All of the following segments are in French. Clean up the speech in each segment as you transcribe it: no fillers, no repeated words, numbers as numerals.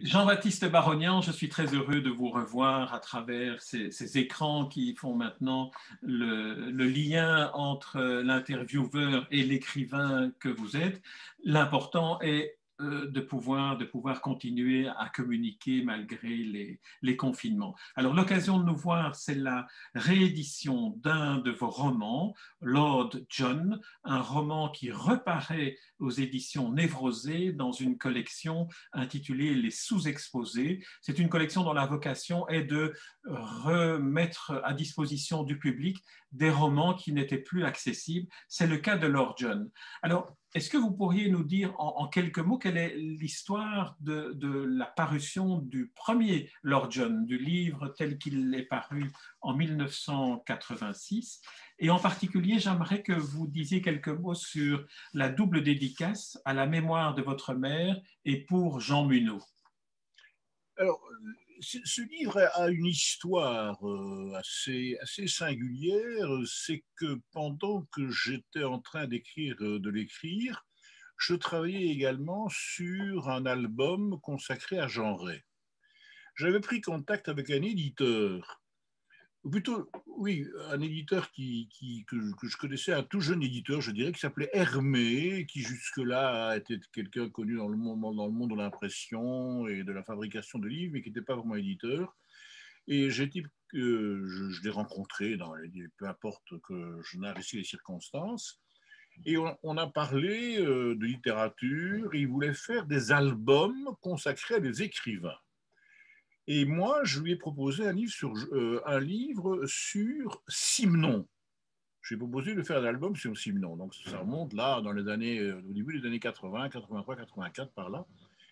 Jean-Baptiste Barognan, je suis très heureux de vous revoir à travers ces écrans qui font maintenant le lien entre l'intervieweur et l'écrivain que vous êtes. L'important est de pouvoir continuer à communiquer malgré les confinements. Alors, l'occasion de nous voir, c'est la réédition d'un de vos romans, Lord John, un roman qui reparaît aux éditions Névrosé dans une collection intitulée Les sous-exposés. C'est une collection dont la vocation est de remettre à disposition du public des romans qui n'étaient plus accessibles. C'est le cas de Lord John. Alors, est-ce que vous pourriez nous dire en quelques mots quelle est l'histoire de la parution du premier Lord John, du livre tel qu'il est paru en 1986? Et en particulier, j'aimerais que vous disiez quelques mots sur la double dédicace à la mémoire de votre mère et pour Jean Munot. Alors, ce livre a une histoire assez singulière. C'est que pendant que j'étais en train de l'écrire, je travaillais également sur un album consacré à Jean Ray. J'avais pris contact avec un éditeur, ou plutôt, oui, un éditeur que je connaissais, un tout jeune éditeur, je dirais, qui s'appelait Hermé, qui jusque-là a été quelqu'un connu dans le monde de l'impression et de la fabrication de livres, mais qui n'était pas vraiment éditeur. Et je l'ai rencontré, peu importe que je n'apprécie les circonstances, et on a parlé de littérature, et il voulait faire des albums consacrés à des écrivains. Et moi, je lui ai proposé un livre sur Simenon. Je lui ai proposé de faire un album sur Simenon. Donc, ça remonte là, au début des années 80, 83, 84, par là.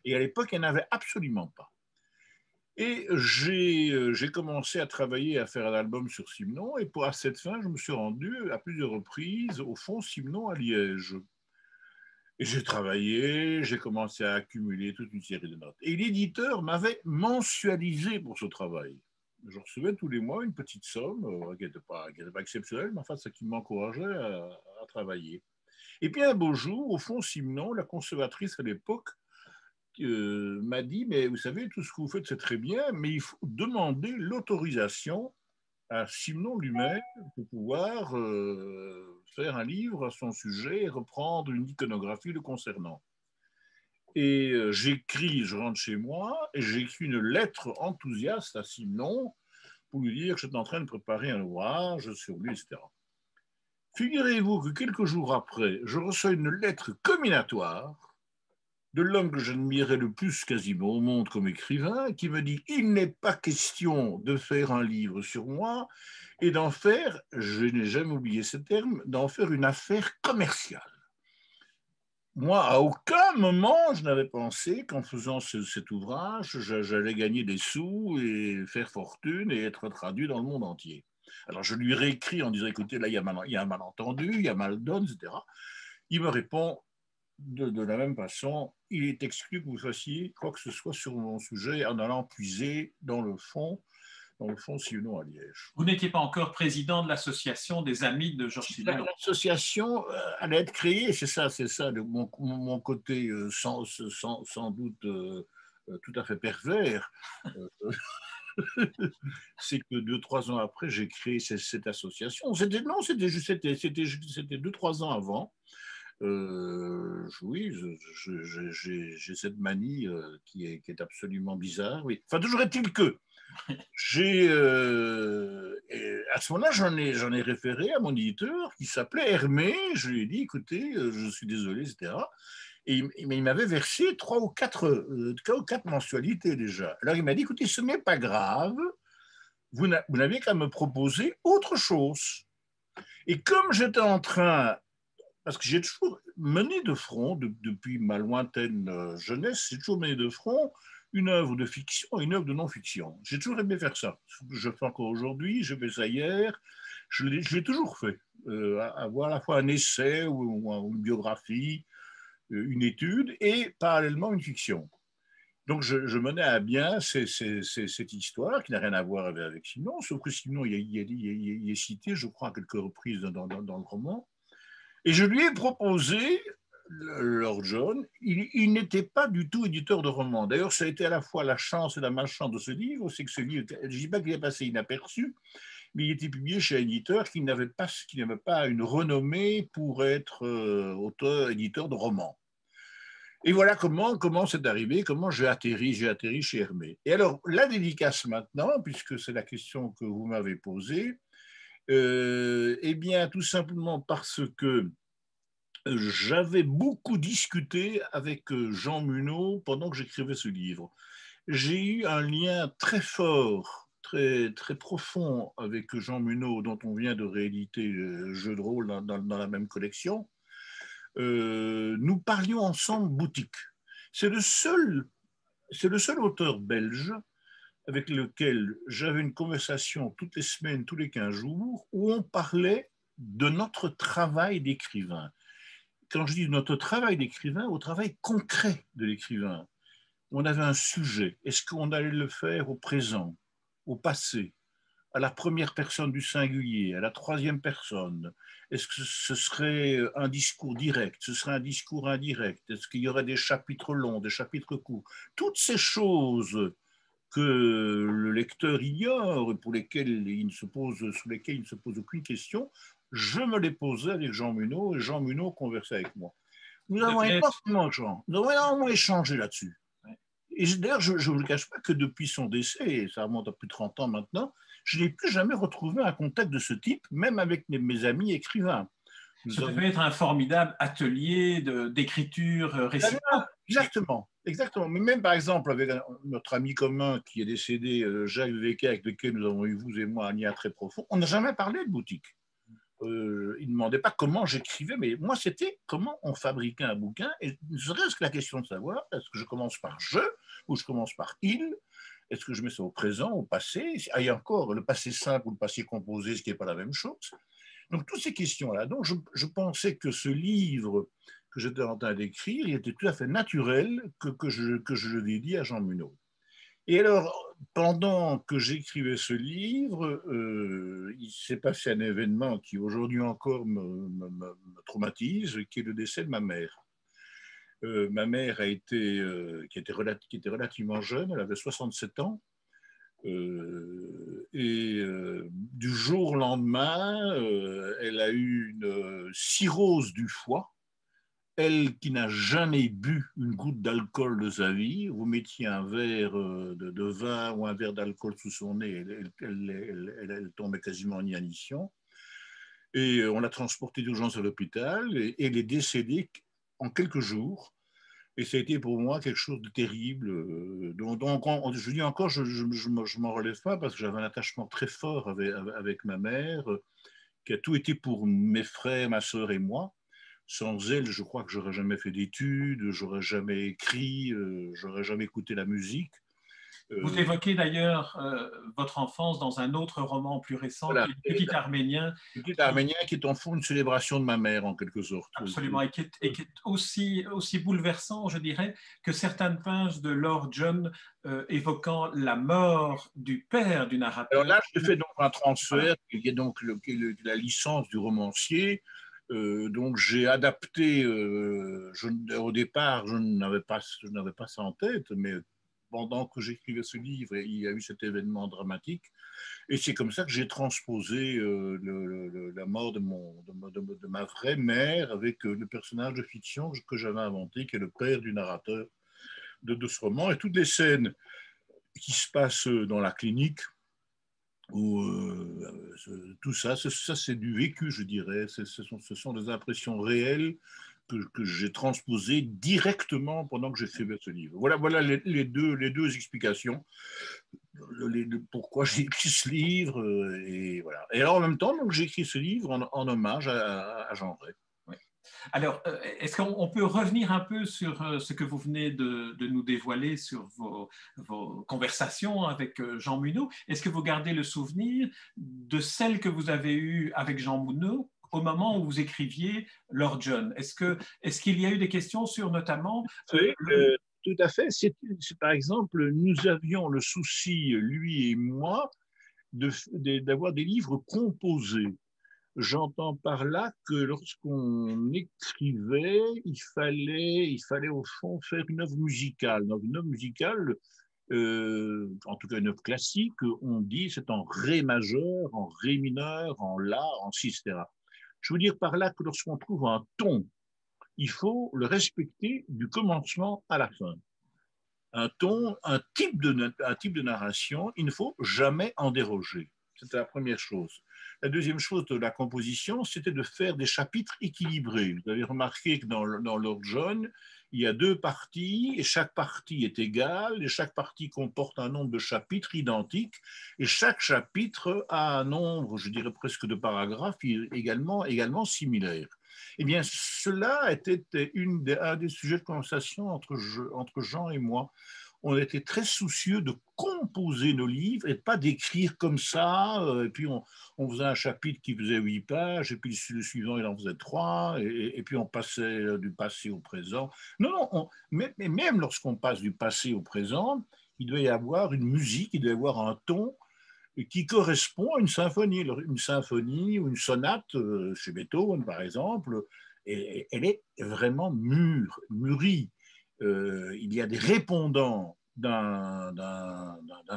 Et à l'époque, il n'y en avait absolument pas. Et j'ai commencé à travailler, à faire un album sur Simenon. Et à cette fin, je me suis rendu à plusieurs reprises au Fonds Simenon à Liège. Et j'ai travaillé, j'ai commencé à accumuler toute une série de notes. Et l'éditeur m'avait mensualisé pour ce travail. Je recevais tous les mois une petite somme qui n'était pas exceptionnelle, mais enfin, ça qui m'encourageait à travailler. Et puis un beau jour, au fond, Simenon, la conservatrice à l'époque, m'a dit, mais vous savez, tout ce que vous faites, c'est très bien, mais il faut demander l'autorisation à Simenon lui-même pour pouvoir faire un livre à son sujet et reprendre une iconographie le concernant. Et je rentre chez moi et j'écris une lettre enthousiaste à Simenon pour lui dire que j'étais en train de préparer un ouvrage sur lui, etc. Figurez-vous que quelques jours après, je reçois une lettre comminatoire de l'homme que j'admirais le plus quasiment au monde comme écrivain, qui me dit « Il n'est pas question de faire un livre sur moi et d'en faire, je n'ai jamais oublié ce terme, d'en faire une affaire commerciale. » Moi, à aucun moment, je n'avais pensé qu'en faisant cet ouvrage, j'allais gagner des sous et faire fortune et être traduit dans le monde entier. Alors, je lui réécris en disant « Écoutez, là, il y a un malentendu, il y a mal donne, etc. » Il me répond de la même façon, il est exclu que vous fassiez quoi que ce soit sur mon sujet en allant puiser dans le fond Simenon à Liège. Vous n'étiez pas encore président de l'association des amis de Georges Simenon. L'association allait être créée, c'est ça, mon côté sans doute tout à fait pervers. C'est que 2-3 ans après, j'ai créé cette association. C'était 2-3 ans avant. Oui, j'ai cette manie qui est absolument bizarre. Oui. Enfin, toujours est-il que à ce moment-là, j'en ai référé à mon éditeur qui s'appelait Hermé. Je lui ai dit, écoutez, je suis désolé, etc. Mais il m'avait versé 3 ou 4 mensualités déjà. Alors il m'a dit, écoutez, ce n'est pas grave, vous n'avez qu'à me proposer autre chose. Et comme j'étais en train, parce que j'ai toujours mené de front, depuis ma lointaine jeunesse, j'ai toujours mené de front une œuvre de fiction et une œuvre de non-fiction. J'ai toujours aimé faire ça. Je fais encore aujourd'hui, je fais ça hier, je l'ai toujours fait. Avoir à la fois un essai ou une biographie, une étude et parallèlement une fiction. Donc je menais à bien cette histoire qui n'a rien à voir avec Simenon, sauf que Simenon il est cité, je crois, à quelques reprises dans le roman. Et je lui ai proposé Lord John, il n'était pas du tout éditeur de romans. D'ailleurs, ça a été à la fois la chance et la malchance de ce livre, c'est que ce livre, je ne dis pas qu'il est passé inaperçu, mais il était publié chez un éditeur qui n'avait pas une renommée pour être éditeur de romans. Et voilà comment c'est arrivé, comment j'ai atterri chez Hermé. Et alors, la dédicace maintenant, puisque c'est la question que vous m'avez posée, eh bien, tout simplement parce que j'avais beaucoup discuté avec Jean Munot pendant que j'écrivais ce livre. J'ai eu un lien très fort, très profond avec Jean Munot, dont on vient de rééditer le jeu de rôle dans la même collection. Nous parlions ensemble boutique. C'est le seul auteur belge avec lequel j'avais une conversation toutes les semaines, tous les 15 jours, où on parlait de notre travail d'écrivain. Quand je dis notre travail d'écrivain, au travail concret de l'écrivain, on avait un sujet. Est-ce qu'on allait le faire au présent, au passé, à la première personne du singulier, à la troisième personne? Est-ce que ce serait un discours direct? Ce serait un discours indirect? Est-ce qu'il y aurait des chapitres longs, des chapitres courts? Toutes ces choses que le lecteur ignore et sur lesquelles il ne se pose aucune question, je me les posais avec Jean Munot et Jean Munot conversait avec moi. Nous avons énormément échangé là-dessus. Et d'ailleurs, je ne vous cache pas que depuis son décès, et ça remonte à plus de 30 ans maintenant, je n'ai plus jamais retrouvé un contact de ce type, même avec mes amis écrivains. Ça devait être un formidable atelier d'écriture réciproque. Exactement. Mais même par exemple avec notre ami commun qui est décédé, Jacques Véquet, avec lequel nous avons eu, vous et moi, un lien très profond, on n'a jamais parlé de boutique. Il ne demandait pas comment j'écrivais, mais moi, c'était comment on fabriquait un bouquin. Et ne serait-ce que la question de savoir, est-ce que je commence par je ou je commence par il? Est-ce que je mets ça au présent, au passé? Il y a encore le passé simple ou le passé composé, ce qui n'est pas la même chose. Donc, toutes ces questions-là. Donc, je pensais que ce livre que j'étais en train d'écrire, il était tout à fait naturel que je le dédie à Jean Munot. Et alors, pendant que j'écrivais ce livre, il s'est passé un événement qui aujourd'hui encore me traumatise, qui est le décès de ma mère. Ma mère qui était relativement jeune, elle avait 67 ans, du jour au lendemain, elle a eu une cirrhose du foie. Elle qui n'a jamais bu une goutte d'alcool de sa vie, vous mettiez un verre de vin ou un verre d'alcool sous son nez, elle tombait quasiment en inanition. Et on l'a transportée d'urgence à l'hôpital et elle est décédée en quelques jours. Et ça a été pour moi quelque chose de terrible. Donc je dis encore, je ne m'en relève pas parce que j'avais un attachement très fort avec ma mère, qui a tout été pour mes frères, ma sœur et moi. Sans elle, je crois que j'aurais jamais fait d'études, j'aurais jamais écrit, j'aurais jamais écouté la musique. Vous évoquez d'ailleurs votre enfance dans un autre roman plus récent, voilà, qui est Le Petit Arménien. Le Petit Arménien qui est en fond une célébration de ma mère, en quelque sorte. Absolument, et qui est aussi bouleversant, je dirais, que certaines pages de Lord John évoquant la mort du père du narrateur. Alors là, je fais donc un transfert, voilà, qui est donc la licence du romancier. Donc j'ai adapté, au départ, je n'avais pas ça en tête, mais pendant que j'écrivais ce livre, il y a eu cet événement dramatique. Et c'est comme ça que j'ai transposé la mort de ma vraie mère avec le personnage de fiction que j'avais inventé, qui est le père du narrateur de ce roman. Et toutes les scènes qui se passent dans la clinique, où, tout ça, c'est du vécu, je dirais. Ce sont des impressions réelles que j'ai transposées directement pendant que j'écrivais ce livre. Voilà les deux explications. Pourquoi j'ai écrit ce livre. Et voilà. Et alors, en même temps, j'ai écrit ce livre en hommage à Jean Ray. Oui. Alors, est-ce qu'on peut revenir un peu sur ce que vous venez de nous dévoiler sur vos conversations avec Jean Munot? Est-ce que vous gardez le souvenir de celle que vous avez eue avec Jean Munot au moment où vous écriviez Lord John? Est-ce qu'il y a eu des questions sur notamment... Oui, tout à fait. Par exemple, nous avions le souci, lui et moi, d'avoir des livres composés. J'entends par là que lorsqu'on écrivait, il fallait au fond faire une œuvre musicale. Donc une œuvre musicale, en tout cas une œuvre classique, on dit c'est en ré majeur, en ré mineur, en la, en si, etc. Je veux dire par là que lorsqu'on trouve un ton, il faut le respecter du commencement à la fin. Un ton, un type de narration, il ne faut jamais en déroger. C'était la première chose. La deuxième chose de la composition, c'était de faire des chapitres équilibrés. Vous avez remarqué que dans Lord John, il y a deux parties, et chaque partie est égale, et chaque partie comporte un nombre de chapitres identiques, et chaque chapitre a un nombre, je dirais presque de paragraphes, également similaire. Eh bien, cela était un des sujets de conversation entre Jean et moi. On était très soucieux de composer nos livres et de pas d'écrire comme ça. Et puis on faisait un chapitre qui faisait 8 pages, et puis le suivant il en faisait 3, et puis on passait du passé au présent. Non, non, mais même lorsqu'on passe du passé au présent, il doit y avoir une musique, il doit y avoir un ton qui correspond à une symphonie. Une symphonie ou une sonate, chez Beethoven par exemple, et elle est vraiment mûrie. Il y a des répondants d'un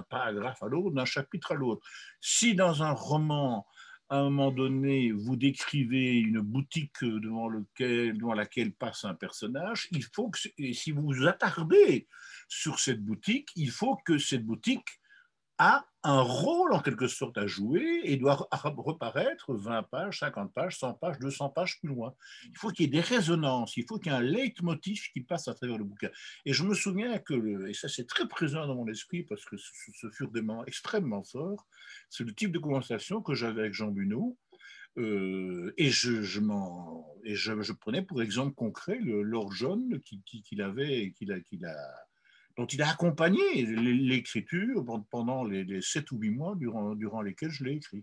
paragraphe à l'autre, d'un chapitre à l'autre. Si dans un roman, à un moment donné, vous décrivez une boutique devant laquelle passe un personnage, il faut que, et si vous vous attardez sur cette boutique, il faut que cette boutique a un rôle en quelque sorte à jouer et doit reparaître 20 pages, 50 pages, 100 pages, 200 pages plus loin. Il faut qu'il y ait des résonances, il faut qu'il y ait un leitmotiv qui passe à travers le bouquin. Et je me souviens que, et ça c'est très présent dans mon esprit parce que ce furent des moments extrêmement forts, c'est le type de conversation que j'avais avec Jean Buneau. Et je prenais pour exemple concret le Lord John dont il a accompagné l'écriture pendant les 7 ou 8 mois durant lesquels je l'ai écrit.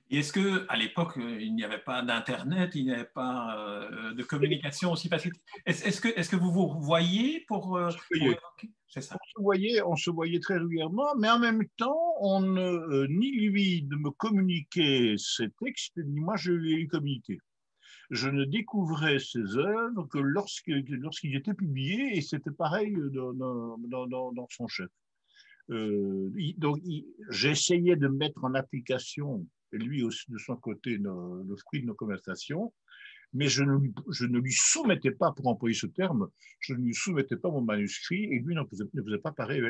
Et est-ce qu'à l'époque, il n'y avait pas d'Internet, il n'y avait pas de communication aussi facile? Est-ce que vous vous voyez pour évoquer? C'est ça. On se voyait très régulièrement, mais en même temps, ni lui de me communiquer ses textes, ni moi je lui ai communiqué. Je ne découvrais ses œuvres que lorsqu'ils étaient publiés, et c'était pareil dans son chef. Donc, j'essayais de mettre en application, et lui aussi de son côté, le fruit de nos conversations, mais je ne lui soumettais pas, pour employer ce terme, je ne lui soumettais pas mon manuscrit, et lui ne faisait pas pareil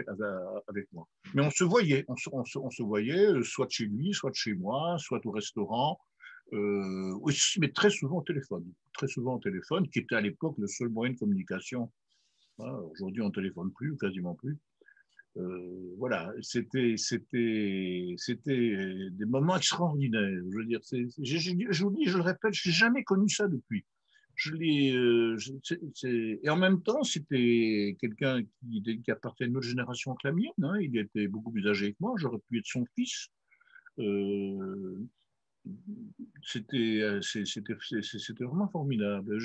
avec moi. Mais on se voyait, on se voyait, soit de chez lui, soit de chez moi, soit au restaurant, mais très souvent au téléphone, qui était à l'époque le seul moyen de communication. Voilà, aujourd'hui, on ne téléphone plus, quasiment plus. Voilà, c'était des moments extraordinaires. Je veux dire, je vous dis, je le répète, je n'ai jamais connu ça depuis. Et en même temps, c'était quelqu'un qui appartenait à une autre génération que la mienne. Hein. Il était beaucoup plus âgé que moi. J'aurais pu être son fils. Euh, c'était vraiment formidable.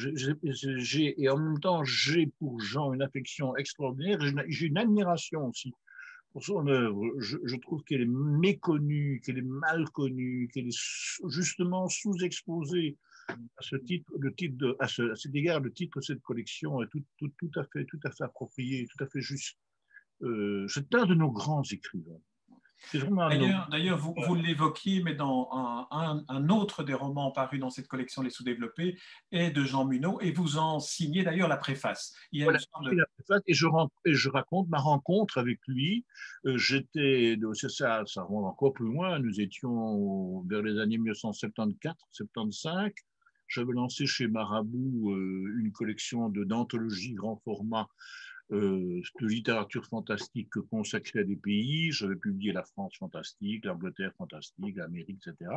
Et en même temps, j'ai pour Jean une affection extraordinaire. J'ai une admiration aussi pour son œuvre. Je trouve qu'elle est méconnue, qu'elle est mal connue, qu'elle est justement sous-exposée. À ce titre, à cet égard, le titre de cette collection est tout à fait approprié, tout à fait juste. C'est un de nos grands écrivains. C'est vraiment un de nos... D'ailleurs, vous l'évoquiez, mais dans un autre des romans parus dans cette collection Les Sous-Développés est de Jean Muneau, et vous en signez d'ailleurs la préface. Il y a Voilà, une sorte de... et je raconte ma rencontre avec lui. Ça remonte encore plus loin. Nous étions vers les années 1974-75. J'avais lancé chez Marabout une collection d'anthologies grand format de littérature fantastique consacrée à des pays. J'avais publié La France fantastique, l'Angleterre fantastique, l'Amérique, etc.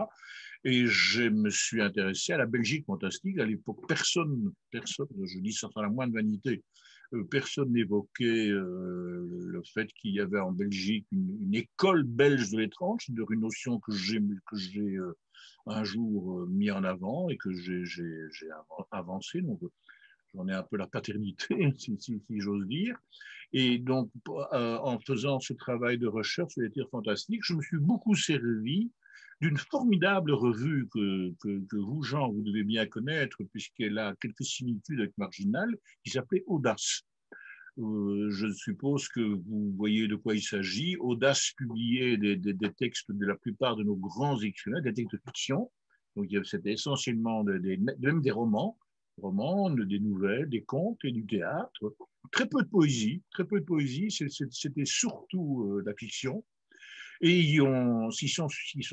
Et je me suis intéressé à la Belgique fantastique. À l'époque, personne, je dis ça sans la moindre vanité, personne n'évoquait le fait qu'il y avait en Belgique une école belge de l'étrange, une notion que j'ai un jour mis en avant et que j'ai avancé. Donc, j'en ai un peu la paternité, si j'ose dire. Et donc, en faisant ce travail de recherche sur les tirs fantastiques, je me suis beaucoup servi d'une formidable revue que vous, Jean, vous devez bien connaître, puisqu'elle a quelques similitudes avec Marginal, qui s'appelait Audace. Je suppose que vous voyez de quoi il s'agit. Audace publiait des textes de la plupart de nos grands écrivains, des textes de fiction. Donc, c'était essentiellement même des romans, des nouvelles, des contes et du théâtre. Très peu de poésie, très peu de poésie. C'était surtout la fiction. Et s'y sont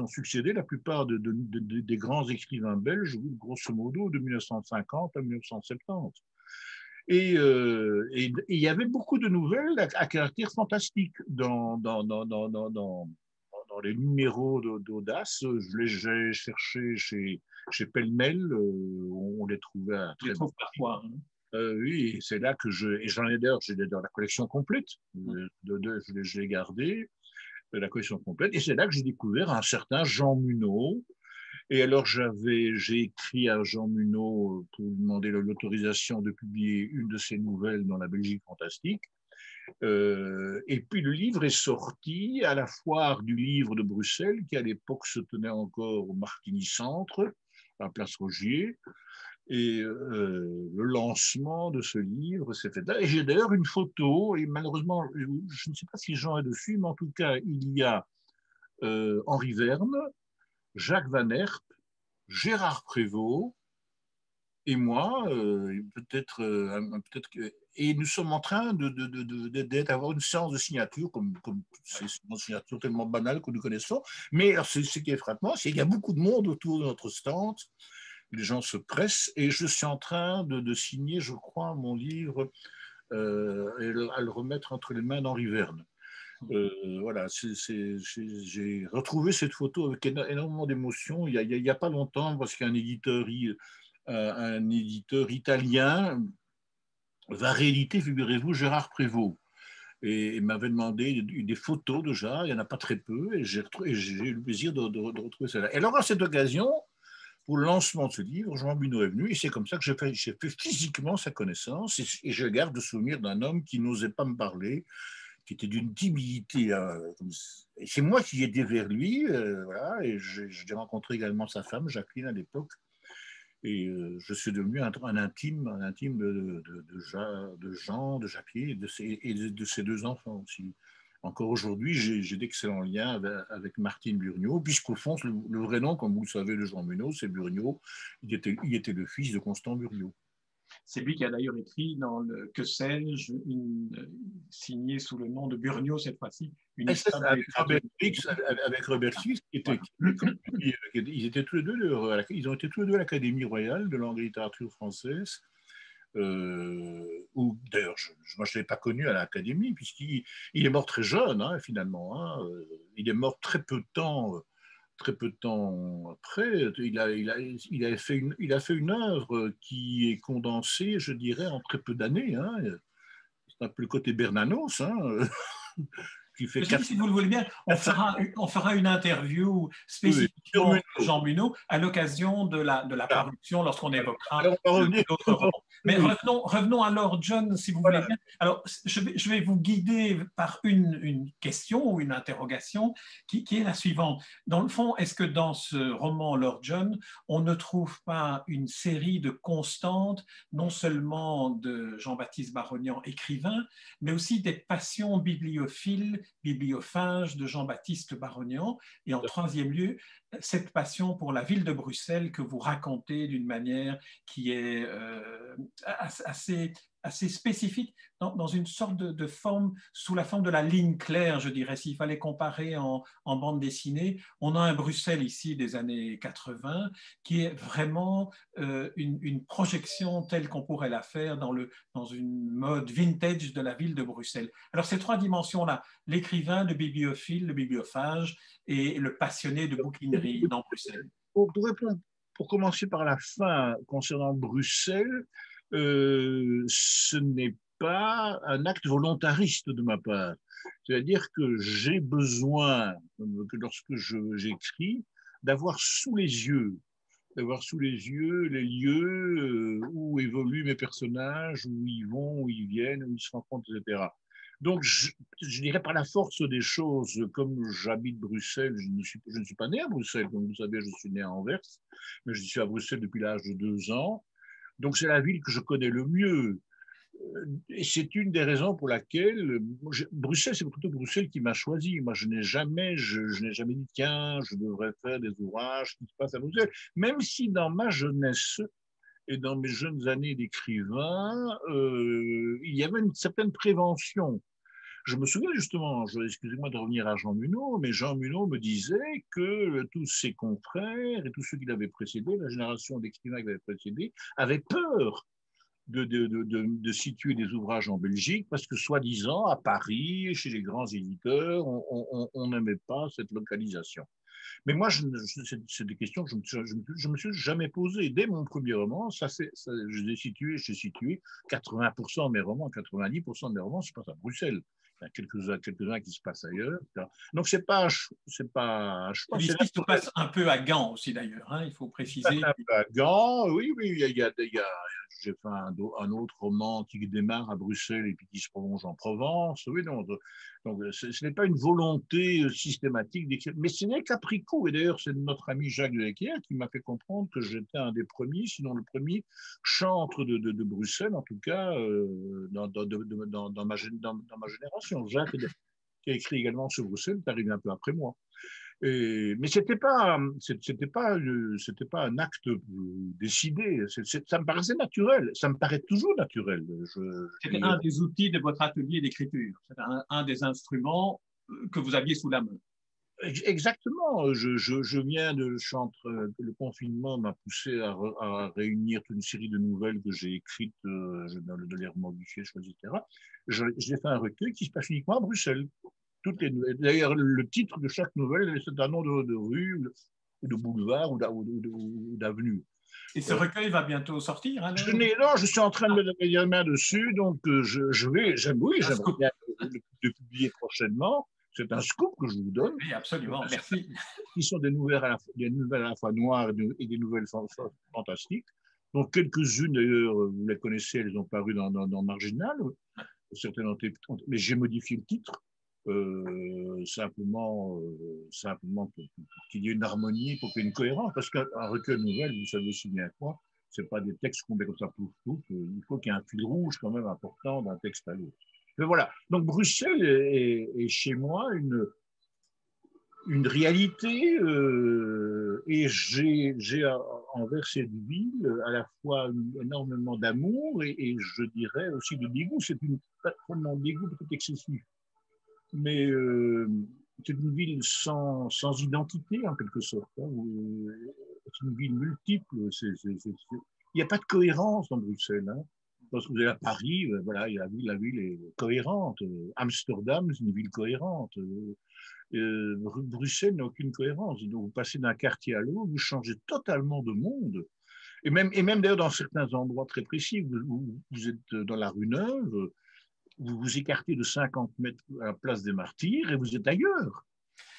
succédés la plupart des grands écrivains belges, grosso modo, de 1950 à 1970. Et il y avait beaucoup de nouvelles à caractère fantastique dans les numéros d'Audace. J'ai cherché chez Pêle-Mêle, on les trouvait à Je les très bon trouve prix. parfois. Hein. Oui, c'est là que et j'en ai d'ailleurs, j'ai dans la collection complète, je l'ai gardée, la collection complète, et c'est là que j'ai découvert un certain Jean Munot. Et alors, j'ai écrit à Jean Munot pour lui demander l'autorisation de publier une de ses nouvelles dans la Belgique fantastique. Et puis, le livre est sorti à la foire du livre de Bruxelles, qui à l'époque se tenait encore au Martigny Centre, à Place Rogier. Et le lancement de ce livre s'est fait là. Et j'ai d'ailleurs une photo, et malheureusement, je ne sais pas si Jean est dessus, mais en tout cas, il y a Henri Verne, Jacques Van Herp, Gérard Prévost et moi, et nous sommes en train d'avoir une séance de signature, comme c'est une signature tellement banale que nous connaissons. Mais alors, ce qui est frappant, c'est qu'il y a beaucoup de monde autour de notre stand. Les gens se pressent et je suis en train de signer, je crois, mon livre et à le remettre entre les mains d'Henri Verne. Voilà, j'ai retrouvé cette photo avec énormément d'émotion il y a pas longtemps parce qu'un un éditeur italien va rééditer, figurez-vous, Gérard Prévost. Et m'avait demandé des photos déjà, il n'y en a pas très peu, et j'ai eu le plaisir de retrouver cela. Et alors, à cette occasion, pour le lancement de ce livre, Jean Bunot est venu, et c'est comme ça que j'ai fait physiquement sa connaissance, et je garde le souvenir d'un homme qui n'osait pas me parler, qui était d'une timidité. Et c'est moi qui ai été vers lui, voilà, et j'ai rencontré également sa femme, Jacqueline, à l'époque. Et je suis devenu un intime de Jean, de Jacqueline et de ses deux enfants aussi. Encore aujourd'hui, j'ai d'excellents liens avec Martine Burniot, puisqu'au fond, le vrai nom, comme vous le savez, de Jean Munot, c'est Burniot. Il était le fils de Constant Burniot. C'est lui qui a d'ailleurs écrit dans le Que sais-je, signé sous le nom de Burniot cette fois-ci, une histoire de littérature. Avec Robert Fix, ils étaient tous les deux, ils ont été tous les deux à l'Académie royale de langue et littérature française. Où d'ailleurs, moi je ne l'ai pas connu à l'Académie, puisqu'il est mort très jeune, hein, finalement. Hein. Il est mort très peu de temps après. Il a fait une œuvre qui est condensée, je dirais, en très peu d'années. Hein. C'est un peu le côté Bernanos, hein, qui fait Si vous le voulez bien, on fera une interview spécifiquement de Jean Munot à l'occasion de la paruction lorsqu'on évoquera d'autres romans. Mais revenons alors, John, si vous voulez bien. Alors, je vais vous guider par une question ou une interrogation qui est la suivante. Dans le fond, est-ce que dans ce roman Lord John, on ne trouve pas une série de constantes, non seulement de Jean-Baptiste Barognan, écrivain, mais aussi des passions bibliophiles, bibliophage de Jean-Baptiste Barognan, et en troisième lieu, cette passion pour la ville de Bruxelles que vous racontez d'une manière qui est assez spécifique, dans une sorte de forme, sous la forme de la ligne claire, je dirais. S'il fallait comparer en bande dessinée, on a un Bruxelles ici des années 80 qui est vraiment une projection telle qu'on pourrait la faire dans une mode vintage de la ville de Bruxelles. Alors ces trois dimensions-là, l'écrivain, le bibliophile, le bibliophage et le passionné de bouquinerie dans Bruxelles. Pour commencer par la fin concernant Bruxelles, ce n'est pas un acte volontariste de ma part. C'est-à-dire que j'ai besoin, que lorsque j'écris, d'avoir sous les yeux les lieux où évoluent mes personnages, où ils vont, où ils viennent, où ils se rencontrent, etc. Donc, je dirais par la force des choses, comme j'habite Bruxelles, je ne suis pas né à Bruxelles, comme vous savez, je suis né à Anvers, mais je suis à Bruxelles depuis l'âge de 2 ans. Donc, c'est la ville que je connais le mieux. Et c'est une des raisons pour laquelle Bruxelles, c'est plutôt Bruxelles qui m'a choisi. Moi, je n'ai jamais dit, tiens, je devrais faire des ouvrages qui se passent à Bruxelles. Même si dans ma jeunesse et dans mes jeunes années d'écrivain, il y avait une certaine prévention. Je me souviens justement, excusez-moi de revenir à Jean Munot, mais Jean Munot me disait que tous ses confrères et tous ceux qui l'avaient précédé, la génération d'écrivains qui l'avaient précédé, avaient peur de situer des ouvrages en Belgique parce que, soi-disant, à Paris, chez les grands éditeurs, on n'aimait pas cette localisation. Mais moi, c'est des questions que je me suis jamais posées. Dès mon premier roman, j'ai situé 80% de mes romans, 90% de mes romans se passent à Bruxelles. Il y a quelques-uns qui se passent ailleurs. Donc, c'est pas un choix. Celui-ci se passe un peu à Gand aussi, d'ailleurs, hein, il faut préciser. Un peu à Gand, oui, j'ai fait un autre roman qui démarre à Bruxelles et puis qui se prolonge en Provence. Oui, non, donc ce n'est pas une volonté systématique d'écrire, mais ce n'est qu'après coup. Et d'ailleurs, c'est notre ami Jacques de Decker qui m'a fait comprendre que j'étais un des premiers, sinon le premier chantre de Bruxelles, en tout cas, dans ma génération. Jacques, qui a écrit également sur Bruxelles, est arrivé un peu après moi. Mais c'était pas un acte décidé. Ça me paraissait naturel. Ça me paraît toujours naturel. C'était un des outils de votre atelier d'écriture. C'était un des instruments que vous aviez sous la main. Exactement. Je viens de le confinement m'a poussé à réunir toute une série de nouvelles que j'ai écrites, de les remodifier, etc. J'ai fait un recueil qui se passe uniquement à Bruxelles. D'ailleurs, le titre de chaque nouvelle, c'est un nom de rue, ou de boulevard, ou d'avenue. Et ce recueil va bientôt sortir, alors? Non, je suis en train de mettre la main dessus, donc j'aimerais bien le publier prochainement. C'est un scoop que je vous donne. Oui, absolument, merci. Qui sont des nouvelles à la fois noires et des nouvelles fantastiques. Donc, quelques-unes, d'ailleurs, vous les connaissez, elles ont paru dans Marginal. Certaines mais j'ai modifié le titre. Simplement pour qu'il y ait une harmonie, pour qu'il y ait une cohérence, parce qu'un recueil de nouvelles, vous savez aussi bien que moi, c'est pas des textes qu'on met comme ça pouf. Il faut qu'il y ait un fil rouge quand même important d'un texte à l'autre. Mais voilà. Donc Bruxelles est chez moi une réalité, et j'ai envers cette ville à la fois énormément d'amour et je dirais aussi de dégoût. C'est un dégoût peut-être excessif, mais c'est une ville sans identité en quelque sorte. C'est une ville multiple. Il n'y a pas de cohérence dans Bruxelles. Parce que vous allez à Paris, voilà, la ville est cohérente. Amsterdam, c'est une ville cohérente. Bruxelles n'a aucune cohérence. Donc, vous passez d'un quartier à l'autre, vous changez totalement de monde. Et même d'ailleurs, dans certains endroits très précis, vous êtes dans la rue Neuve, vous vous écartez de 50 mètres à la place des Martyrs et vous êtes ailleurs.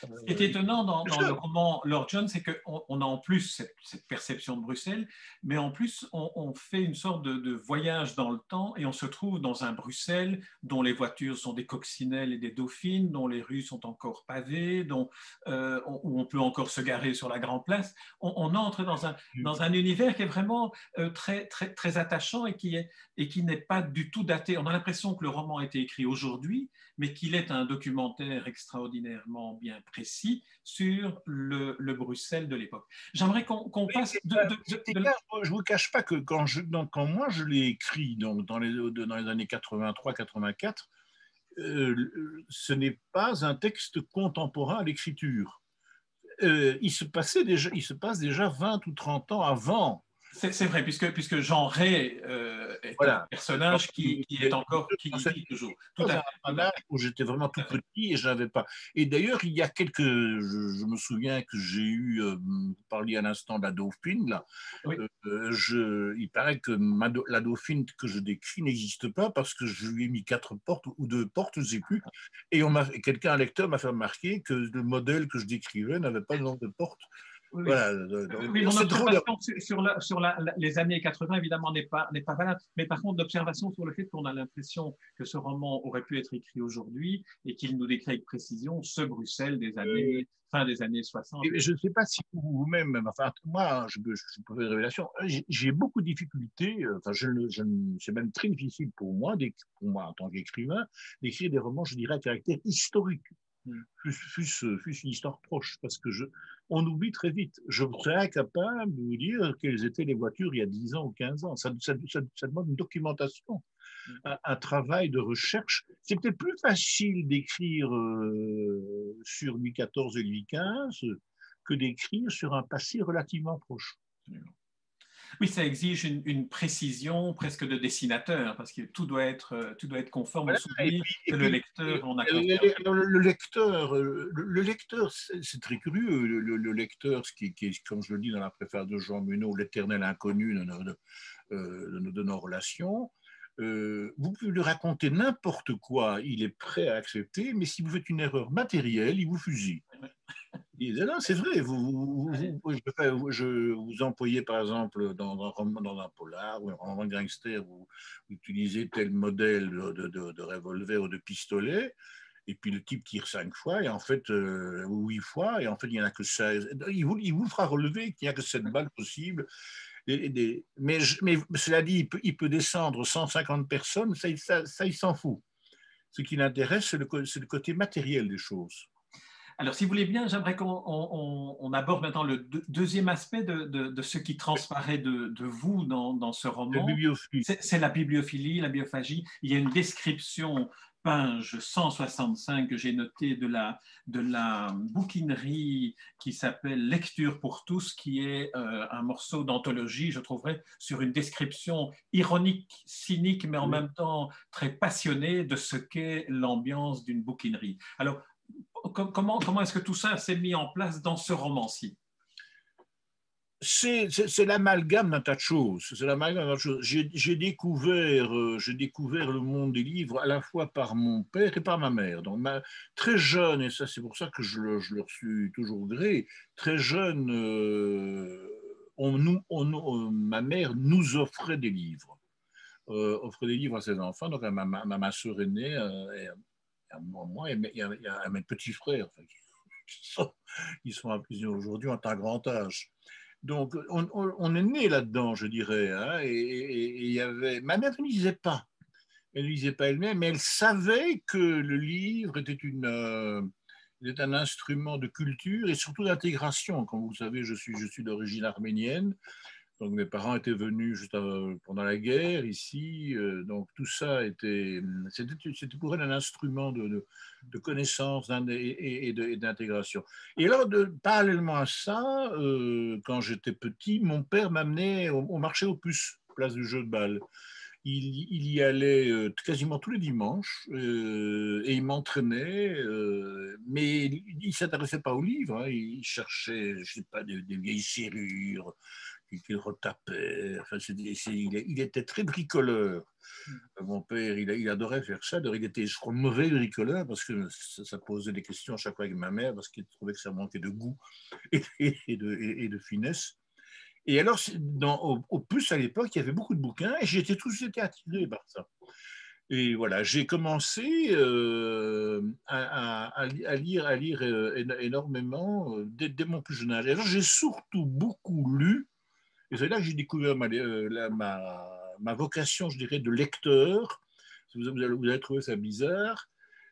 Ce qui est étonnant dans le roman Lord John, c'est qu'on a en plus cette perception de Bruxelles, mais en plus on fait une sorte de voyage dans le temps et on se trouve dans un Bruxelles dont les voitures sont des coccinelles et des dauphines, dont les rues sont encore pavées, où on peut encore se garer sur la Grand Place. On entre dans un univers qui est vraiment très, très, très attachant et qui n'est pas du tout daté. On a l'impression que le roman a été écrit aujourd'hui, mais qu'il est un documentaire extraordinairement bien précis sur le Bruxelles de l'époque. J'aimerais qu'on passe je ne vous cache pas que quand moi je l'ai écrit dans les années 83-84, ce n'est pas un texte contemporain à l'écriture. Il se passe déjà 20 ou 30 ans avant. C'est vrai, puisque Jean Ray est un personnage qui vit toujours. Tout à un âge où j'étais vraiment tout petit et je n'avais pas. Et d'ailleurs, il y a je me souviens que j'ai eu, vous parliez à l'instant de la Dauphine, là. Oui. Il paraît que la Dauphine que je décris n'existe pas parce que je lui ai mis 4 portes ou 2 portes, je ne sais plus. Et un lecteur m'a fait remarquer que le modèle que je décrivais n'avait pas le nombre de portes. Oui, Voilà. oui, mon C'est drôle. observation les années 80, évidemment, n'est pas valable. Mais par contre, l'observation sur le fait qu'on a l'impression que ce roman aurait pu être écrit aujourd'hui et qu'il nous décrit avec précision ce Bruxelles fin des années 60. Je ne sais pas si vous-même, enfin, moi, je peux faire une révélation. J'ai beaucoup de difficultés, enfin, c'est même très difficile pour moi en tant qu'écrivain, d'écrire des romans, je dirais, à caractère historique. Fût-ce une histoire proche, parce que on oublie très vite. Je serais incapable de vous dire quelles étaient les voitures il y a 10 ans ou 15 ans. Ça demande une documentation, un travail de recherche. C'est peut-être plus facile d'écrire sur Louis XIV et Louis XV que d'écrire sur un passé relativement proche. Oui, ça exige une précision presque de dessinateur, parce que tout doit être conforme au Voilà, souvenir que le lecteur en a conservé. Le lecteur, c'est très curieux. Le lecteur, comme je le dis dans la préface de Jean Munot, l'éternel inconnu de nos relations, vous pouvez lui raconter n'importe quoi, il est prêt à accepter, mais si vous faites une erreur matérielle, il vous fusille. Non, c'est vrai, vous employez par exemple dans un polar ou un roman gangster, vous utilisez tel modèle de revolver ou de pistolet, et puis le type tire 5 fois, et en fait, ou 8 fois, et en fait, il n'y en a que 16. Il vous fera relever qu'il n'y a que 7 balles possibles. Mais cela dit, il peut descendre 150 personnes, ça il s'en fout. Ce qui l'intéresse, c'est le côté matériel des choses. Alors, si vous voulez bien, j'aimerais qu'on aborde maintenant le deuxième aspect de ce qui transparaît de vous dans ce roman. C'est la bibliophilie, la biophagie. Il y a une description, page 165, que j'ai notée de la bouquinerie qui s'appelle Lecture pour tous, qui est un morceau d'anthologie, je trouverais, sur une description ironique, cynique, mais en même temps très passionnée de ce qu'est l'ambiance d'une bouquinerie. Alors, comment est-ce que tout ça s'est mis en place dans ce roman-ci? C'est l'amalgame d'un tas de choses. J'ai découvert le monde des livres à la fois par mon père et par ma mère. Donc, très jeune, et ça c'est pour ça que je leur suis toujours gré, très jeune, ma mère nous offrait des livres. Offrait des livres à ses enfants, donc à ma soeur aînée, à moi, et à mes petits frères, enfin, qui sont à prison aujourd'hui en un grand âge. Donc, on est né là-dedans, je dirais. Hein, et il y avait... Ma mère ne lisait pas. Elle ne lisait pas elle-même, mais elle savait que le livre était un instrument de culture et surtout d'intégration. Comme vous le savez, je suis d'origine arménienne. Donc mes parents étaient venus juste pendant la guerre ici, donc tout ça c'était pour elle un instrument de connaissance et d'intégration. Et alors, parallèlement à ça, quand j'étais petit, mon père m'amenait au marché aux puces, place du jeu de balle. Il y allait quasiment tous les dimanches et il m'entraînait, mais il ne s'intéressait pas aux livres, hein, il cherchait, je sais pas, des vieilles serrures qu'il retapait. Enfin, il était très bricoleur. Mon père, il adorait faire ça. Alors, il était, je crois, mauvais bricoleur parce que ça posait des questions à chaque fois avec ma mère parce qu'il trouvait que ça manquait de goût et de finesse. Et alors, au Puce, à l'époque, il y avait beaucoup de bouquins et j'étais tout été attiré par ça. Et voilà, j'ai commencé à lire énormément dès mon plus jeune âge. Et alors, j'ai surtout beaucoup lu, et c'est là que j'ai découvert ma vocation, je dirais, de lecteur. Vous allez trouver ça bizarre.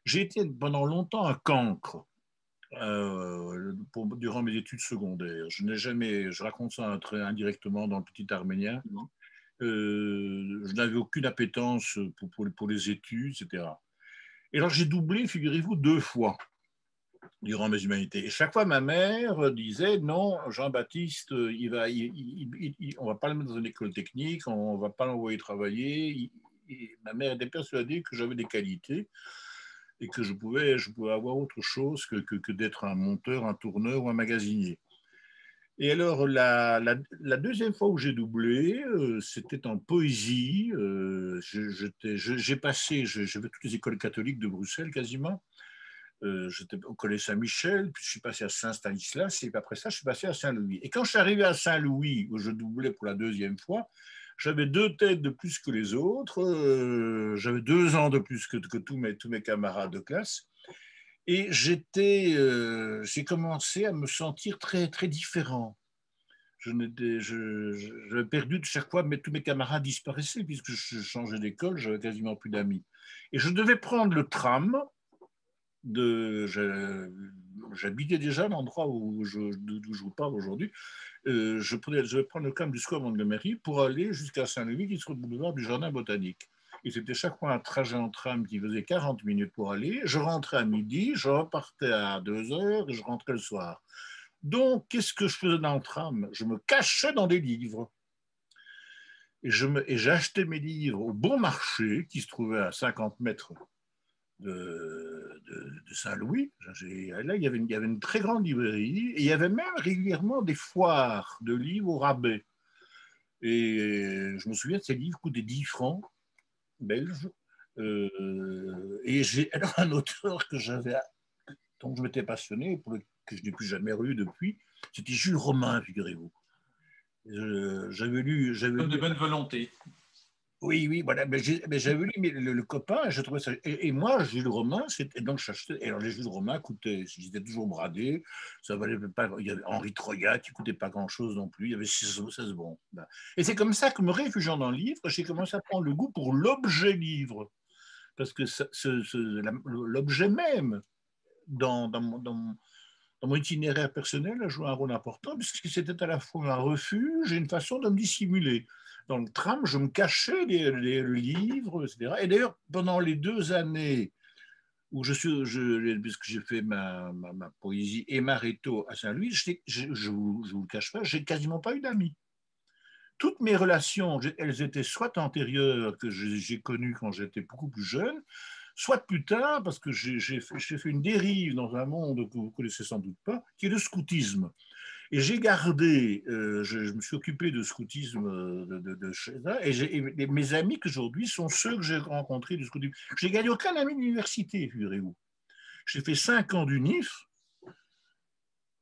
J'ai été pendant longtemps un cancre. Durant mes études secondaires. Je raconte ça indirectement dans le Petit Arménien. Je n'avais aucune appétence pour les études, etc. Et alors j'ai doublé, figurez-vous, 2 fois durant mes humanités. Et chaque fois, ma mère disait non, Jean-Baptiste, on ne va pas le mettre dans une école technique, on ne va pas l'envoyer travailler. Ma mère était persuadée que j'avais des qualités et que je pouvais avoir autre chose que d'être un monteur, un tourneur ou un magasinier. Et alors, la deuxième fois où j'ai doublé, c'était en poésie. J'ai fait toutes les écoles catholiques de Bruxelles quasiment. J'étais au collège Saint-Michel, puis je suis passé à Saint-Stanislas, et puis après ça, je suis passé à Saint-Louis. Et quand je suis arrivé à Saint-Louis, où je doublais pour la deuxième fois, j'avais 2 têtes de plus que les autres, j'avais 2 ans de plus que tous mes camarades de classe, et j'ai commencé à me sentir très, très différent. J'avais perdu de chaque fois, mais tous mes camarades disparaissaient puisque je changeais d'école, j'avais quasiment plus d'amis. Et je devais prendre le tram. J'habitais déjà l'endroit d'où je vous parle aujourd'hui. Je devais prendre le tram du square Montgomery pour aller jusqu'à Saint-Louis, qui se trouve au boulevard du Jardin botanique. Et c'était chaque fois un trajet en tram qui faisait 40 minutes pour aller. Je rentrais à midi, je repartais à 2 heures et je rentrais le soir. Donc, qu'est-ce que je faisais dans le tram? Je me cachais dans des livres. Et j'achetais mes livres au bon marché, qui se trouvait à 50 mètres de Saint-Louis. Là, il y avait une très grande librairie, et il y avait même régulièrement des foires de livres au rabais. Et je me souviens de ces livres coûtaient 10 francs belges. Et j'ai alors un auteur dont je m'étais passionné, que je n'ai plus jamais lu depuis, c'était Jules Romain, figurez-vous. J'avais lu. De bonne volonté. Oui, oui, voilà. Mais j'avais lu le copain, et je trouvais ça. Et moi, Jules Romain, donc j'achetais. Et alors, les Jules Romain coûtaient, j'étais toujours bradé. Ça valait pas. Il y avait Henri Troyat qui coûtait pas grand-chose non plus. Il y avait 16 bons. Et c'est comme ça que, me réfugiant dans le livre, j'ai commencé à prendre le goût pour l'objet livre. Parce que l'objet même, dans mon itinéraire personnel, a joué un rôle important, puisque c'était à la fois un refuge et une façon de me dissimuler. Dans le tram, je me cachais les livres, etc. Et d'ailleurs, pendant les 2 années où puisque j'ai fait ma poésie et ma réto à Saint-Louis, je vous le cache pas, j'ai quasiment pas eu d'amis. Toutes mes relations, elles étaient soit antérieures, que j'ai connues quand j'étais beaucoup plus jeune, soit plus tard, parce que j'ai fait une dérive dans un monde que vous ne connaissez sans doute pas, qui est le scoutisme. Et j'ai gardé, je me suis occupé de scoutisme et mes amis qu'aujourd'hui sont ceux que j'ai rencontrés du scoutisme. J'ai gagné aucun ami d'université, figurez-vous. J'ai fait 5 ans d'UNIF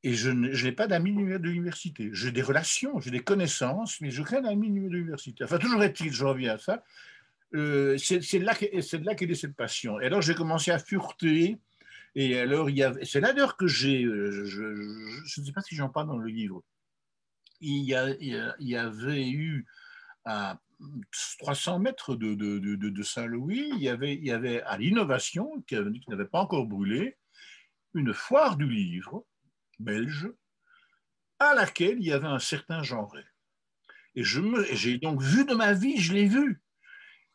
et je n'ai pas d'amis de l'université. J'ai des relations, j'ai des connaissances, mais je n'ai aucun ami de l'université. Enfin, toujours est-il, je reviens à ça, c'est de là qu'est née cette passion. Et alors, j'ai commencé à fureter. Et alors, c'est là d'ailleurs que je ne sais pas si j'en parle dans le livre, il y avait eu à 300 mètres de Saint-Louis, il y avait à l'Innovation, qui n'avait pas encore brûlé, une foire du livre belge à laquelle il y avait un certain Genret. Et j'ai donc vu de ma vie, je l'ai vu.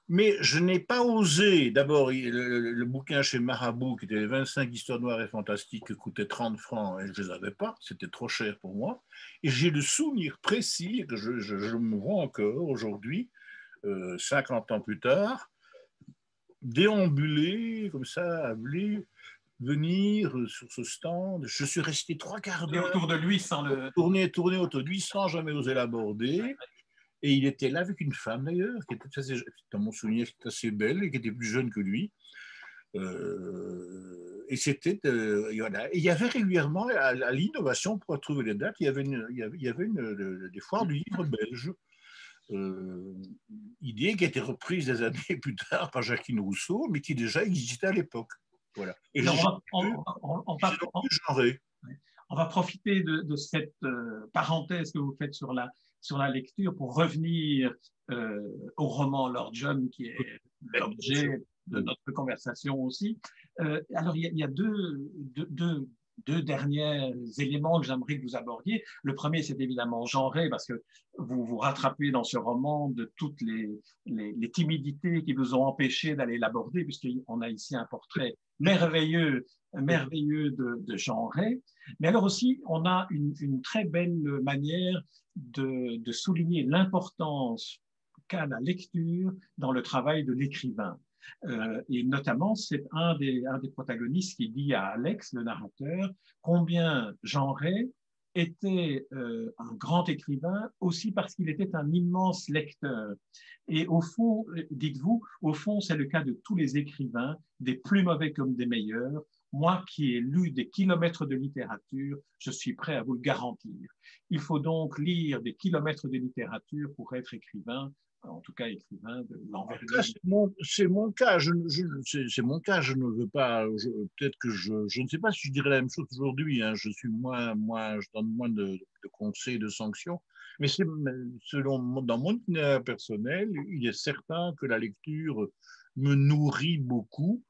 Mais je n'ai pas osé. D'abord, le bouquin chez Marabout, qui était les 25 histoires noires et fantastiques, coûtait 30 francs et je ne les avais pas. C'était trop cher pour moi. Et j'ai le souvenir précis, que je me vois encore aujourd'hui, 50 ans plus tard, déambuler comme ça, venir sur ce stand. Je suis resté 3/4 d'heure. Autour de lui sans le. Tourner autour de lui sans jamais oser l'aborder. Et il était là avec une femme d'ailleurs, qui était dans mon souvenir, qui était assez belle et qui était plus jeune que lui. Et c'était, voilà. Et il y avait régulièrement à l'Innovation, pour trouver les dates, il y avait des foires du livre belge. Idée qui a été reprise des années plus tard par Jacqueline Rousseau, mais qui déjà existait à l'époque. Voilà. Et on va profiter de cette parenthèse que vous faites sur la lecture pour revenir au roman Lord John, qui est l'objet de notre conversation aussi. Alors, il y a deux derniers éléments que j'aimerais que vous abordiez. Le premier, c'est évidemment Genret, parce que vous vous rattrapez dans ce roman de toutes les timidités qui vous ont empêché d'aller l'aborder, puisqu'on a ici un portrait merveilleux de Genret. Mais alors aussi, on a une très belle manière de souligner l'importance qu'a la lecture dans le travail de l'écrivain. Et notamment, c'est un des protagonistes qui dit à Alex, le narrateur, combien Genret était un grand écrivain aussi parce qu'il était un immense lecteur. Et au fond, dites-vous, au fond, c'est le cas de tous les écrivains, des plus mauvais comme des meilleurs. moi qui ai lu des kilomètres de littérature, je suis prêt à vous le garantir. Il faut donc lire des kilomètres de littérature pour être écrivain, en tout cas écrivain de l'envergure. C'est mon cas, c'est mon cas, je ne veux pas, peut-être que je ne sais pas si je dirais la même chose aujourd'hui, hein, je suis je donne moins de conseils, de sanctions, mais dans mon itinéraire personnel, il est certain que la lecture me nourrit beaucoup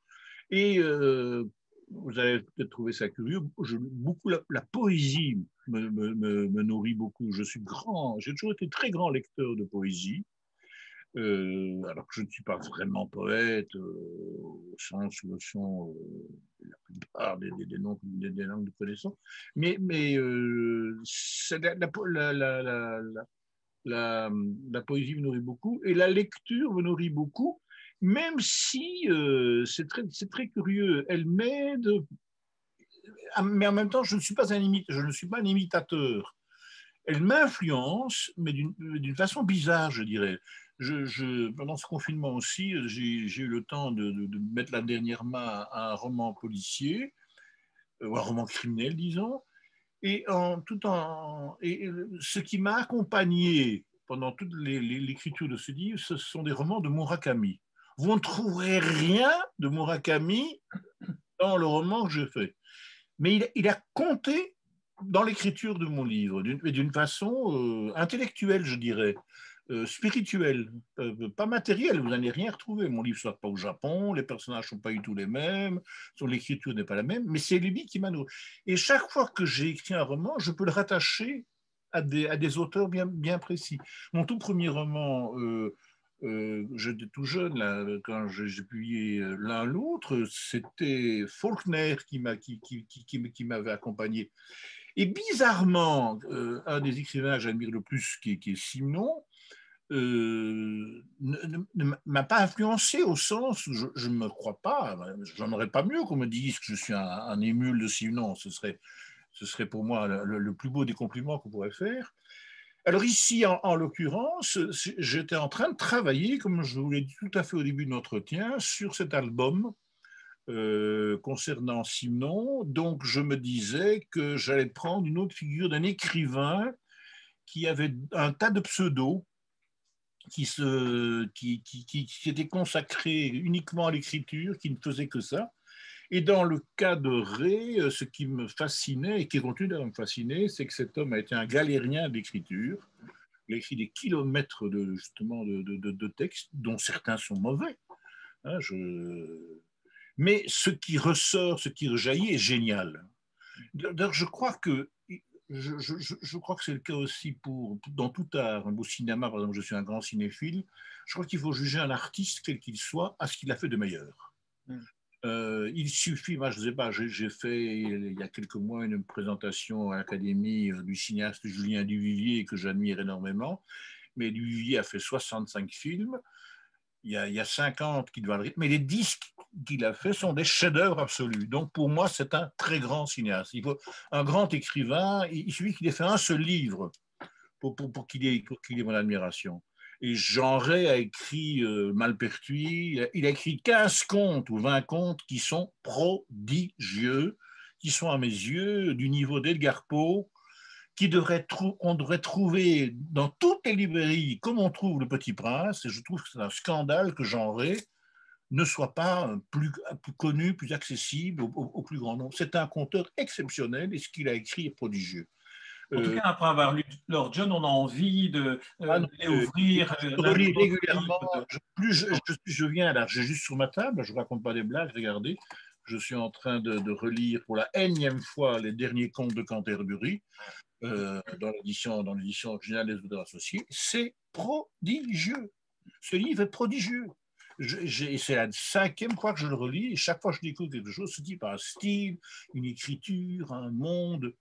et vous allez peut-être trouver ça curieux, beaucoup la poésie me nourrit beaucoup. J'ai toujours été très grand lecteur de poésie. Alors que je ne suis pas vraiment poète, au sens où le sont la plupart des noms, des langues de connaissance, mais la poésie me nourrit beaucoup et la lecture me nourrit beaucoup, même si c'est très curieux, elle m'aide, mais en même temps, je ne suis pas un imitateur. Elle m'influence, mais d'une façon bizarre, je dirais. Pendant ce confinement aussi, j'ai eu le temps de mettre la dernière main à un roman policier, ou un roman criminel, disons, et ce qui m'a accompagné pendant toute l'écriture de ce livre, ce sont des romans de Murakami. Vous ne trouverez rien de Murakami dans le roman que je fais. Mais il a compté dans l'écriture de mon livre, d'une façon intellectuelle, je dirais, spirituelle, pas matérielle. Vous n'allez rien retrouver. Mon livre ne sort pas au Japon, les personnages ne sont pas du tout les mêmes, l'écriture n'est pas la même, mais c'est lui qui m'a nourri. Et chaque fois que j'ai écrit un roman, je peux le rattacher à des auteurs bien précis. Mon tout premier roman, j'étais tout jeune là, quand j'ai publié l'un l'autre, c'était Faulkner qui m'avait accompagné. Et bizarrement, un des écrivains que j'admire le plus, qui est Simenon, ne m'a pas influencé au sens où je ne me crois pas, j'en aurais pas mieux qu'on me dise que je suis un émule de Simenon, ce serait pour moi le plus beau des compliments qu'on pourrait faire. Alors ici, en l'occurrence, j'étais en train de travailler, comme je vous l'ai dit tout à fait au début de l'entretien, sur cet album concernant Simenon. Donc je me disais que j'allais prendre une autre figure d'un écrivain qui avait un tas de pseudos, qui était consacré uniquement à l'écriture, qui ne faisait que ça. Et dans le cas de Ray, ce qui me fascinait et qui continue à me fasciner, c'est que cet homme a été un galérien d'écriture. Il a écrit des kilomètres justement de textes, dont certains sont mauvais. Hein, mais ce qui ressort, ce qui rejaillit est génial. D'ailleurs, je crois que c'est le cas aussi dans tout art, au cinéma, par exemple, je suis un grand cinéphile, je crois qu'il faut juger un artiste, quel qu'il soit, à ce qu'il a fait de meilleur. Il suffit, moi je ne sais pas, j'ai fait il y a quelques mois une présentation à l'Académie du cinéaste Julien Duvivier que j'admire énormément, mais Duvivier a fait 65 films, il y a 50 qui doivent le rythme, mais les 10 qu'il a fait sont des chefs-d'œuvre absolus. Donc pour moi, c'est un très grand cinéaste. Il faut un grand écrivain, il suffit qu'il ait fait un seul livre pour qu'il ait mon admiration. Et Jean Ray a écrit Malpertuis, il a écrit 15 contes ou 20 contes qui sont prodigieux, qui sont à mes yeux du niveau d'Edgar Poe, on devrait trouver dans toutes les librairies, comme on trouve Le Petit Prince, et je trouve que c'est un scandale que Jean Ray ne soit pas plus connu, plus accessible au plus grand nombre. C'est un conteur exceptionnel et ce qu'il a écrit est prodigieux. En tout cas, après avoir lu Lord John, on a envie de ouvrir. Je relis régulièrement. Je viens là, j'ai juste sur ma table, je ne raconte pas des blagues, regardez. Je suis en train de relire pour la énième fois les derniers contes de Canterbury dans l'édition originale des auteurs associés. C'est prodigieux. Ce livre est prodigieux. C'est la 5e fois que je le relis et chaque fois que je découvre quelque chose, ce type a un style, une écriture, un monde.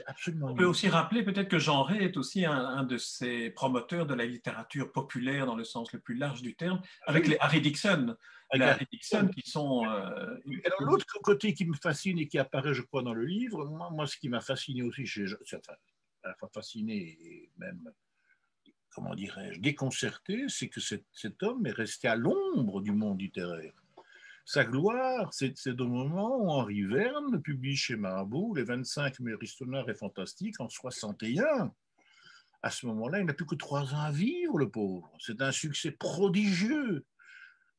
Absolument. On peut aussi rappeler peut-être que Jean Ray est aussi un de ces promoteurs de la littérature populaire dans le sens le plus large du terme, avec les Harry Dixon. Les Harry Dixon qui sont... Alors, l'autre côté qui me fascine et qui apparaît, je crois, dans le livre, moi ce qui m'a fasciné aussi, enfin, à la fois fasciné et même, comment dirais-je, déconcerté, c'est que cet homme est resté à l'ombre du monde littéraire. Sa gloire, c'est au moment où Henri Verne publie chez Marabout les 25 meilleurs histoires et fantastiques en 61. À ce moment-là, il n'a plus que 3 ans à vivre, le pauvre. C'est un succès prodigieux,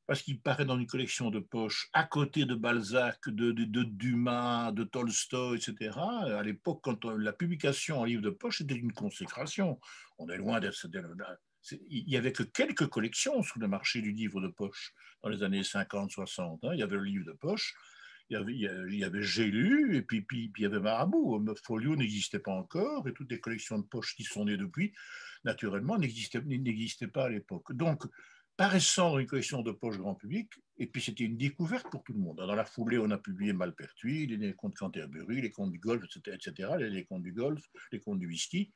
parce qu'il paraît dans une collection de poche à côté de Balzac, de Dumas, de Tolstoï, etc. À l'époque, quand la publication en livre de poche, c'était une consécration. On est loin d'être... Il n'y avait que quelques collections sous le marché du livre de poche dans les années 50-60. Il y avait le livre de poche, il y avait J'ai lu, et puis il y avait Marabout. Folio n'existait pas encore, et toutes les collections de poche qui sont nées depuis, naturellement, n'existaient pas à l'époque. Donc, paraissant dans une collection de poche grand public, et puis c'était une découverte pour tout le monde. Dans la foulée, on a publié Malpertuis, les contes de Canterbury, les contes du golf, etc., les contes du golf, les contes du whisky.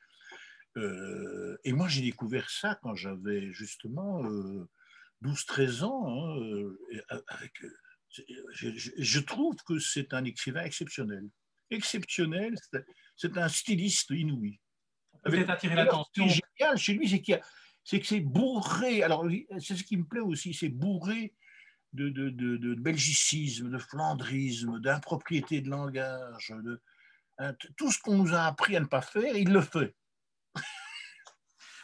Et moi, j'ai découvert ça quand j'avais justement 12-13 ans. Je trouve que c'est un écrivain exceptionnel. Exceptionnel, c'est un styliste inouï. Peut-être attirer Ce qui l'attention. est génial chez lui, c'est que c'est bourré. Alors, c'est ce qui me plaît aussi, c'est bourré de belgicisme, de flandrisme, d'impropriété de langage, tout ce qu'on nous a appris à ne pas faire, il le fait.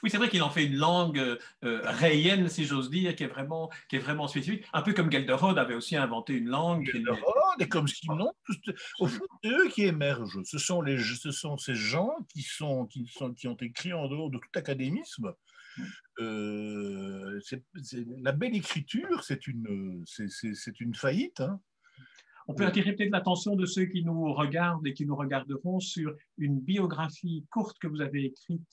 Oui, c'est vrai qu'il en fait une langue rayenne, si j'ose dire, qui est vraiment spécifique. Un peu comme Gelderode avait aussi inventé une langue. Et comme Simon, au fond, c'est eux qui émergent. Ce sont ces gens qui ont écrit en dehors de tout académisme. La belle écriture, c'est une faillite. Hein. On peut attirer peut-être l'attention de ceux qui nous regardent et qui nous regarderont sur une biographie courte que vous avez écrite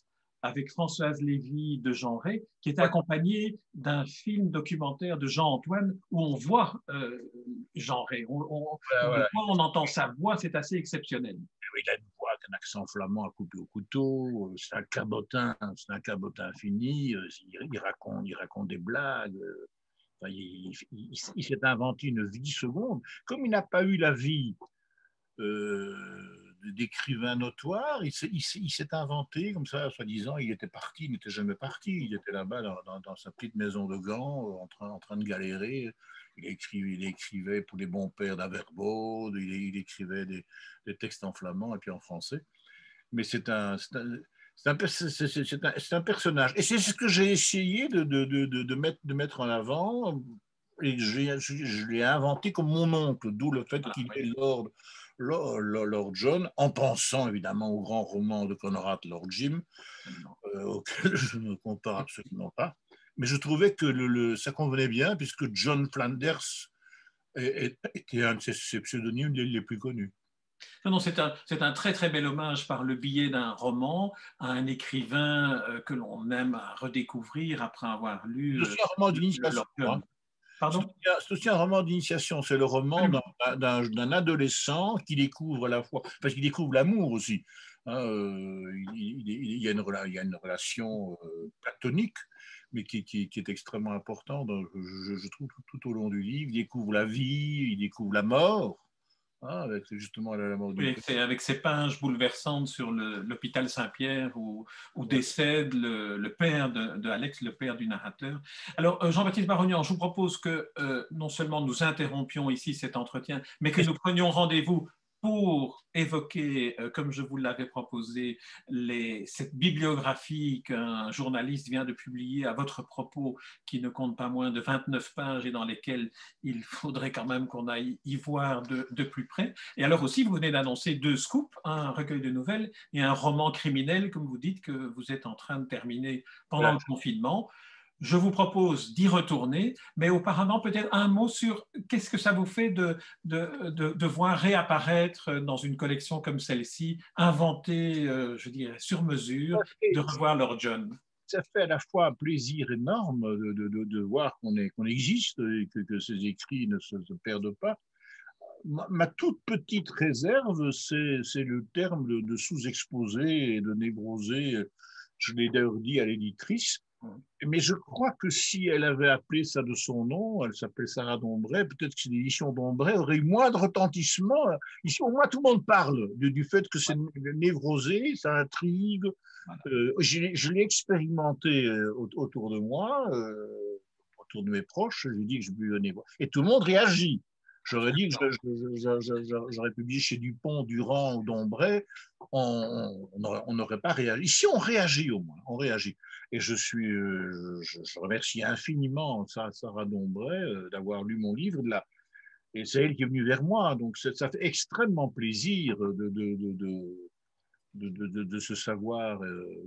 avec Françoise Lévy de Genret, qui est accompagnée d'un film documentaire de Jean-Antoine où on voit Genret. On entend sa voix, c'est assez exceptionnel. Il a une voix avec un accent flamand à couper au couteau, c'est un cabotin fini, il raconte des blagues. Enfin, il s'est inventé une vie seconde. Comme il n'a pas eu la vie d'écrivain notoire, il s'est inventé comme ça, soi-disant, il était parti, il n'était jamais parti, il était là-bas dans sa petite maison de Gand, en train de galérer. Il écrivait pour les bons pères d'Averbode, il écrivait des textes en flamand et puis en français. Mais c'est un personnage. Et c'est ce que j'ai essayé de mettre en avant. Et je l'ai inventé comme mon oncle, d'où le fait qu'il est Lord John, en pensant évidemment au grand roman de Conrad, Lord Jim, auquel je ne compare absolument pas. Mais je trouvais que ça convenait bien, puisque John Flanders était un de ses pseudonymes les plus connus. Non, c'est un très très bel hommage par le biais d'un roman à un écrivain que l'on aime à redécouvrir après avoir lu. C'est aussi un roman d'initiation. Pardon ? C'est aussi un roman d'initiation. C'est le roman d'un adolescent qui découvre à la fois, parce qu'il découvre l'amour aussi. Hein, il y a une relation platonique, mais qui est extrêmement importante. Je trouve tout au long du livre. Il découvre la vie, il découvre la mort. Avec justement la mort oui, avec ces pages bouleversantes sur l'hôpital Saint-Pierre où décède le père de Alex, le père du narrateur. Alors, Jean-Baptiste Barognan, je vous propose que non seulement nous interrompions ici cet entretien, mais que nous prenions rendez-vous pour évoquer, comme je vous l'avais proposé, cette bibliographie qu'un journaliste vient de publier à votre propos, qui ne compte pas moins de 29 pages et dans lesquelles il faudrait quand même qu'on aille y voir de plus près. Et alors aussi, vous venez d'annoncer 2 scoops, un recueil de nouvelles et un roman criminel, comme vous dites, que vous êtes en train de terminer pendant le confinement. Je vous propose d'y retourner, mais auparavant, peut-être un mot sur qu'est-ce que ça vous fait de voir réapparaître dans une collection comme celle-ci, inventée, je dirais, sur mesure, de revoir Lord John. Ça fait à la fois un plaisir énorme de voir qu'on existe et que ces écrits ne se perdent pas. Ma toute petite réserve, c'est le terme de sous-exposé et de névrosé. Je l'ai d'ailleurs dit à l'éditrice. Mais je crois que si elle avait appelé ça de son nom, elle s'appelait Sarah Dombray, peut-être que l'édition Dombray aurait eu moins de retentissement. Ici, au moins, tout le monde parle du fait que c'est névrosé, ça intrigue. Voilà. Je l'ai expérimenté autour de moi. autour de mes proches, je dis que je venais voir. Et tout le monde réagit. J'aurais dit que j'aurais publié chez Dupont, Durand ou Dombray, on n'aurait pas réagi. Ici, on réagit au moins, on réagit. Et je remercie infiniment Sarah Dombray d'avoir lu mon livre. Et c'est elle qui est venue vers moi. Donc, ça fait extrêmement plaisir de se savoir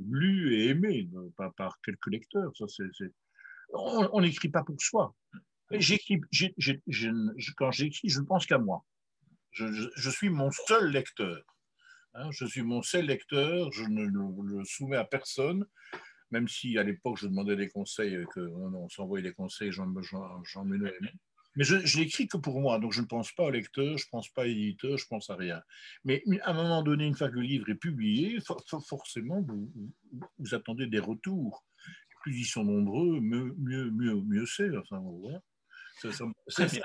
lu et aimé par quelques lecteurs. On n'écrit pas pour soi. Quand j'écris, je ne pense qu'à moi. Je suis mon seul lecteur. Hein, je suis mon seul lecteur, je ne le soumets à personne, même si à l'époque je demandais des conseils, on s'envoyait des conseils, j'en menais. Mais je n'écris que pour moi, donc je ne pense pas au lecteur, je ne pense pas à l'éditeur, je ne pense à rien. Mais à un moment donné, une fois que le livre est publié, forcément, vous attendez des retours. Plus ils sont nombreux, mieux c'est. Enfin, voilà. C'est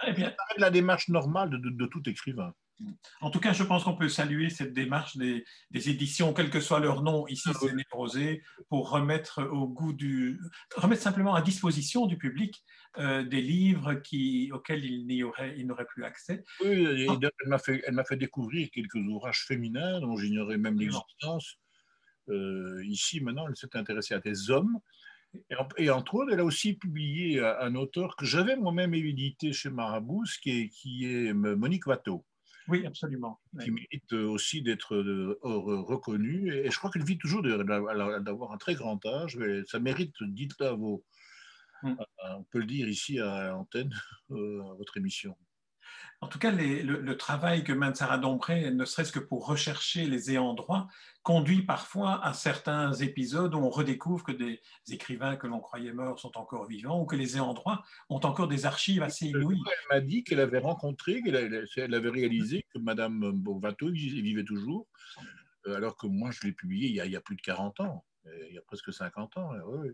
la démarche normale de tout écrivain. En tout cas, je pense qu'on peut saluer cette démarche des éditions, quel que soit leur nom, ici c'est Névrosé, pour remettre simplement à disposition du public des livres auxquels il n'aurait plus accès. Oui, elle m'a fait découvrir quelques ouvrages féminins dont j'ignorais même l'existence. Ici, maintenant, elle s'est intéressée à des hommes. Et entre autres, elle a aussi publié un auteur que j'avais moi-même édité chez Marabousse, qui est Monique Watteau. Oui, absolument. Qui mérite aussi d'être reconnue. Et je crois qu'elle vit toujours d'avoir un très grand âge. Mais ça mérite, dites-le on peut le dire ici à l'antenne, à votre émission. En tout cas, le travail que mène Sarah Dombray, ne serait-ce que pour rechercher les ayants droit, conduit parfois à certains épisodes où on redécouvre que des écrivains que l'on croyait morts sont encore vivants ou que les ayants droit ont encore des archives assez inouïes. Elle m'a dit qu'elle avait rencontré, elle avait réalisé que Madame Watteau vivait toujours, alors que moi, je l'ai publié il y a plus de 40 ans, il y a presque 50 ans. Oui.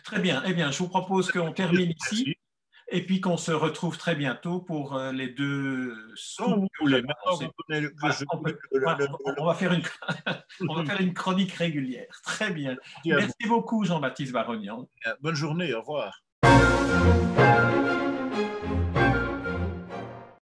Très bien. Eh bien, je vous propose qu'on termine ici. Et puis qu'on se retrouve très bientôt pour les deux scoops que vous avez annoncés. On va faire une chronique régulière. Très bien. Merci beaucoup, Jean-Baptiste Barognan. Bonne journée, au revoir.